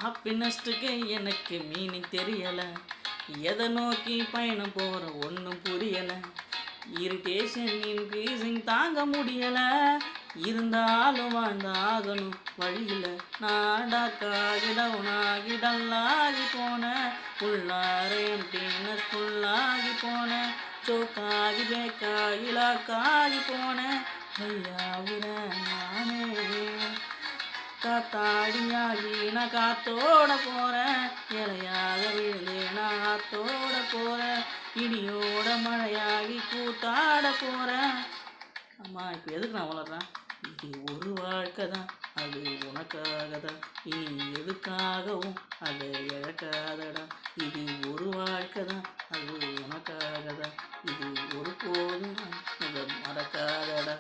ஹாப்பினஸ்ட்டுக்கு எனக்கு மீனிங் தெரியலை, எதை நோக்கி பயணம் போகிற ஒன்றும் புரியலை, இரிட்டேஷன் இன்க்ரீஸிங் தாங்க முடியலை, இருந்தாலும் வாழ்ந்தாகணும் வழியில், நாடாக்காகிடவுனாகி டல்லாகி போன, உள்ளார எம்டினஸ் ஃபுல்லாகி போன, சோக்காகி பேக்காகி லாக்காகி போன, ஐயாவுற நானே காத்தாடியாகி நான் காத்தோட போகிறேன், இலையாக விழுந்து நான் ஆத்தோட போகிறேன், இடியோட மழையாகி கூத்தாட போகிறேன். ஆமாம், இப்போ எதுக்கு நான் வளர்றேன்? இது ஒரு வாழ்க்கை தான், அது உனக்காக தான், இனி எதுக்காகவும் அதை இழக்காதடா. இது ஒரு வாழ்க்கை தான், அது உனக்காக தான், இது ஒரு போதும் அதை மறக்காதடா.